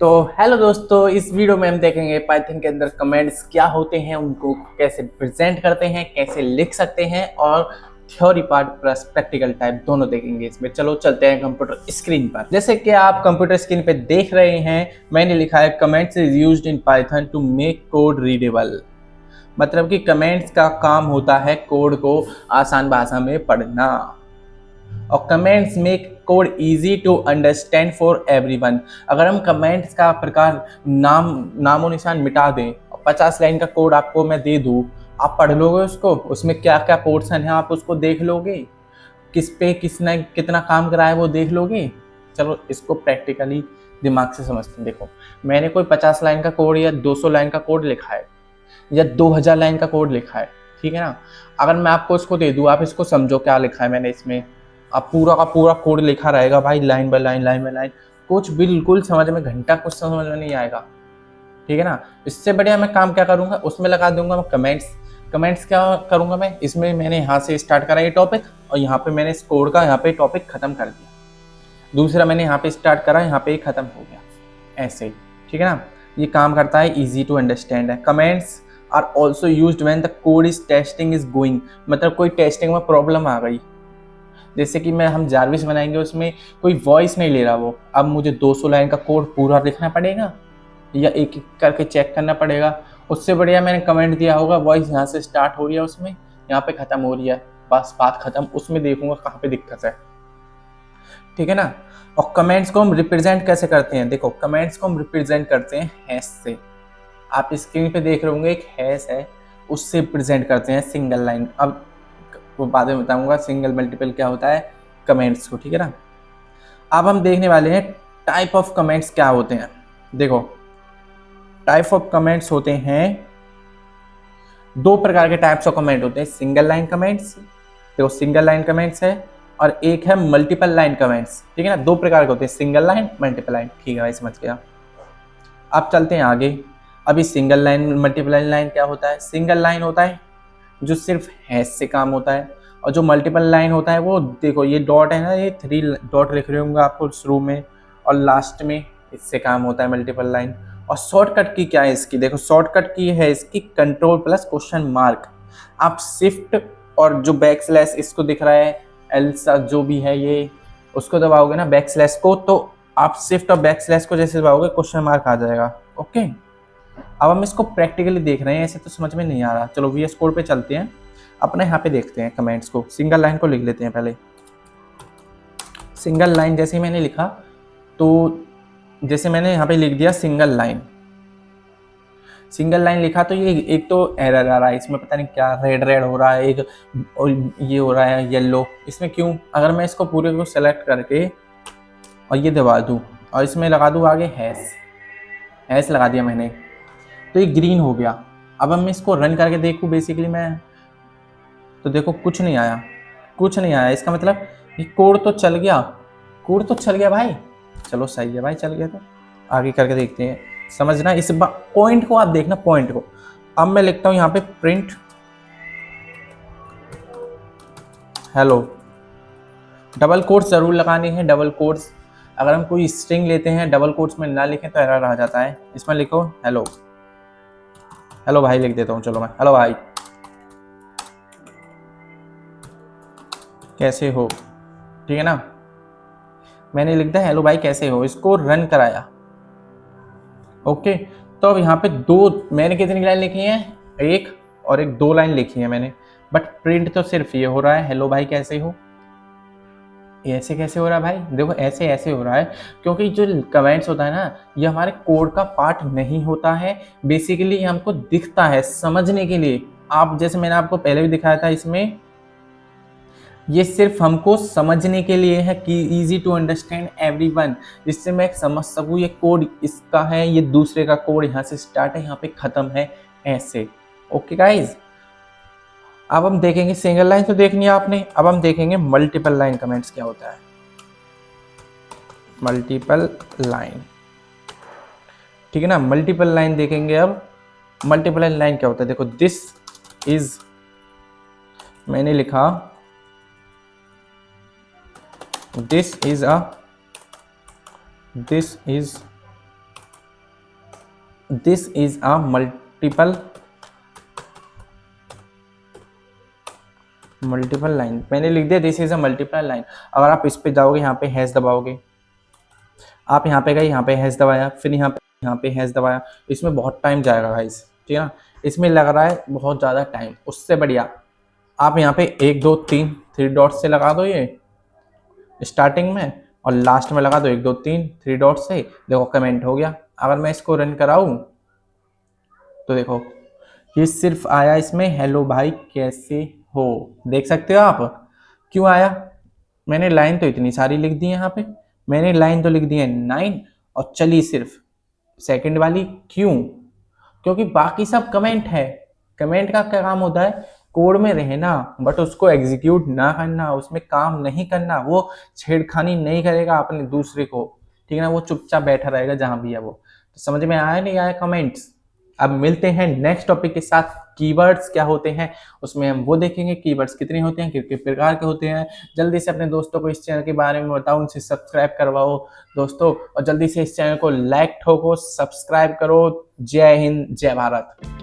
तो हेलो दोस्तों, इस वीडियो में हम देखेंगे पाइथन के अंदर कमेंट्स क्या होते हैं, उनको कैसे प्रेजेंट करते हैं, कैसे लिख सकते हैं और theory part plus practical type दोनों देखेंगे इसमें। चलो चलते हैं कंप्यूटर स्क्रीन पर। जैसे कि आप कंप्यूटर स्क्रीन पे देख रहे हैं, मैंने लिखा है comments is used in Python to make code readable. मतलब कि कमेंट्स का काम होता है कोड को आसान भाषा में पढ़ना, और comments make code easy to understand for everyone. अगर हम कमेंट्स का प्रकार नामो निशान मिटा दें और 50 लाइन का कोड आपको मैं दे दूं, आप पढ़ लोगे उसको? उसमें क्या क्या पोर्शन है आप उसको देख लोगे? किस पे किसने कितना काम करा है वो देख लोगे? चलो इसको प्रैक्टिकली दिमाग से समझते हैं। देखो, मैंने कोई 50 लाइन का कोड या 200 लाइन का कोड लिखा है या 2000 लाइन का कोड लिखा है, ठीक है ना। अगर मैं आपको इसको दे दूं, आप इसको समझो क्या लिखा है मैंने इसमें। अब पूरा का पूरा कोड लिखा रहेगा भाई, line by line, line by line, कुछ बिल्कुल समझ में, घंटा कुछ समझ में नहीं आएगा, ठीक है ना। इससे बढ़िया मैं काम क्या करूंगा, उसमें लगा दूंगा मैं कमेंट्स। कमेंट्स क्या करूंगा मैं इसमें, मैंने यहाँ से स्टार्ट करा ये टॉपिक और यहाँ पे मैंने इस कोड का यहाँ पे टॉपिक खत्म कर दिया। दूसरा मैंने यहाँ पे स्टार्ट करा, यहाँ पे खत्म हो गया, ऐसे ही, ठीक है ना। ये काम करता है, इजी टू अंडरस्टैंड है। Comments are also used when the code is testing is going. मतलब कोई टेस्टिंग में प्रॉब्लम आ गई, जैसे कि हम जारविस बनाएंगे, उसमें कोई वॉइस नहीं ले रहा वो, अब मुझे 200 लाइन का कोड पूरा लिखना पड़ेगा या एक एक करके चेक करना पड़ेगा? उससे बढ़िया मैंने कमेंट दिया होगा, वॉइस यहाँ से स्टार्ट हो रही है, उसमें यहाँ पे खत्म हो रही है, बस बात खत्म। उसमें देखूंगा कहाँ पे दिक्कत है, ठीक है ना। और कमेंट्स को हम रिप्रेजेंट कैसे करते हैं? देखो, कमेंट्स को हम रिप्रेजेंट करते हैं हैश से। आप स्क्रीन पे देख रहे होंगे एक हैश है, उससे प्रेजेंट करते हैं सिंगल लाइन। अब वो बाद में बताऊंगा सिंगल मल्टीपल क्या होता है कमेंट्स को, ठीक है ना। अब हम देखने वाले हैं टाइप ऑफ कमेंट्स क्या होते हैं। देखो, टाइप ऑफ कमेंट्स होते हैं, दो प्रकार के टाइप्स ऑफ कमेंट होते हैं। सिंगल लाइन कमेंट्स, देखो सिंगल लाइन कमेंट्स है, और एक है मल्टीपल लाइन कमेंट्स, ठीक है ना। दो प्रकार के होते हैं, सिंगल लाइन, मल्टीपल लाइन, ठीक है भाई, समझ गया। अब चलते हैं आगे। अभी सिंगल लाइन मल्टीपल लाइन क्या होता है? सिंगल लाइन होता है जो सिर्फ हैश से काम होता है, और जो मल्टीपल लाइन होता है वो, देखो ये डॉट है ना, ये 3 डॉट लिख रहे होंगे आपको शुरू में और लास्ट में, इससे काम होता है मल्टीपल लाइन। और शॉर्टकट की क्या है इसकी? देखो, शॉर्टकट की है इसकी कंट्रोल प्लस क्वेश्चन मार्क। आप शिफ्ट और जो बैक स्लैश इसको दिख रहा है, एल्सा जो भी है ये, उसको दबाओगे ना बैक स्लैश को, तो आप शिफ्ट और बैक स्लैश को जैसे दबाओगे क्वेश्चन मार्क आ जाएगा। ओके, अब हम इसको प्रैक्टिकली देख रहे हैं, ऐसे तो समझ में नहीं आ रहा। चलो वीएस कोड पे चलते हैं, अपने यहाँ पे देखते हैं कमेंट्स को। सिंगल लाइन को लिख लेते हैं पहले। सिंगल लाइन जैसे ही मैंने लिखा, तो जैसे मैंने यहाँ पे लिख दिया सिंगल लाइन, सिंगल लाइन लिखा, तो ये एक तो एरर आ रहा है इसमें, पता नहीं क्या रेड रेड हो रहा है एक, और ये हो रहा है येलो, इसमें क्यों? अगर मैं इसको पूरे को सेलेक्ट करके और ये दबा दूँ और इसमें लगा दूँ आगे हैश, हैश लगा दिया मैंने, तो ये ग्रीन हो गया। अब मैं इसको रन करके देखूँ बेसिकली मैं, तो देखो कुछ नहीं आया, कुछ नहीं आया। इसका मतलब ये कोड तो चल गया, कोड तो चल गया भाई। चलो सही है भाई, चल गया तो आगे करके देखते हैं। समझना इस पॉइंट को, आप देखना पॉइंट को। अब मैं लिखता हूँ यहाँ पे प्रिंट हेलो। डबल कोट्स जरूर लगाने हैं, डबल कोट्स। अगर हम कोई स्ट्रिंग लेते हैं डबल कोट्स में ना लिखें तो एरर आ जाता है। इसमें लिखो हेलो, हेलो भाई लिख देता हूँ। चलो मैं हेलो भाई कैसे हो, ठीक है ना। मैंने लिख दिया हेलो भाई कैसे हो, इसको रन कराया। ओके, तो अब यहाँ पे दो, मैंने कितनी लाइन लिखी है? एक और एक, 2 लाइन लिखी है मैंने, बट प्रिंट तो सिर्फ ये हो रहा है हेलो भाई कैसे हो। ये ऐसे कैसे हो रहा है भाई? देखो ऐसे ऐसे हो रहा है क्योंकि जो कमेंट्स होता है ना, ये हमारे कोड का पार्ट नहीं होता है। बेसिकली हमको दिखता है समझने के लिए। आप जैसे मैंने आपको पहले भी दिखाया था, इसमें ये सिर्फ हमको समझने के लिए है कि इजी टू अंडरस्टैंड एवरीवन, जिससे मैं समझ सकूँ ये कोड इसका है, ये दूसरे का कोड यहाँ से स्टार्ट है, यहाँ पे ख़त्म है, ऐसे। ओके गाइज, अब हम देखेंगे सिंगल लाइन तो देखनी है आपने, अब हम देखेंगे मल्टीपल लाइन कमेंट्स क्या होता है। मल्टीपल लाइन, ठीक है ना, मल्टीपल लाइन देखेंगे। अब मल्टीपल लाइन क्या होता है? देखो, दिस इज, मैंने लिखा this is this is a multiple line, मैंने लिख दिया this is a multiple line. अगर आप इस पे जाओगे, यहाँ पे हैश दबाओगे, आप यहाँ पे गए, यहाँ पे हैश दबाया, फिर यहाँ पे हैश दबाया, इसमें बहुत टाइम जाएगा गाइस, ठीक है ना, इसमें लग रहा है बहुत ज़्यादा टाइम। उससे बढ़िया आप यहाँ पे 1 2 3 3 डॉट से लगा दो ये स्टार्टिंग में, और लास्ट में लगा दो 1 2 3 3 डॉट से। देखो कमेंट हो गया। अगर मैं इसको रन कराऊँ तो देखो ये सिर्फ आया इसमें हेलो भाई कैसे हो, देख सकते हो आप। क्यों आया? मैंने लाइन तो इतनी सारी लिख दी है यहाँ पे, मैंने लाइन तो लिख दी है 9 और चली सिर्फ सेकंड वाली। क्यों? क्योंकि बाकी सब कमेंट है। कमेंट का क्या काम होता है? कोड में रहना, बट उसको एग्जीक्यूट ना करना, उसमें काम नहीं करना, वो छेड़खानी नहीं करेगा अपने दूसरे को, ठीक है ना, वो चुपचाप बैठा रहेगा जहां भी है वो। तो समझ में आया नहीं आया कमेंट्स? अब मिलते हैं नेक्स्ट टॉपिक के साथ। कीवर्ड्स क्या होते हैं उसमें हम वो देखेंगे, कीवर्ड्स कितने होते हैं, कितने प्रकार के होते हैं। जल्दी से अपने दोस्तों को इस चैनल के बारे में बताओ, उनसे सब्सक्राइब करवाओ दोस्तों, और जल्दी से इस चैनल को लाइक ठोको, सब्सक्राइब करो। जय हिंद, जय भारत।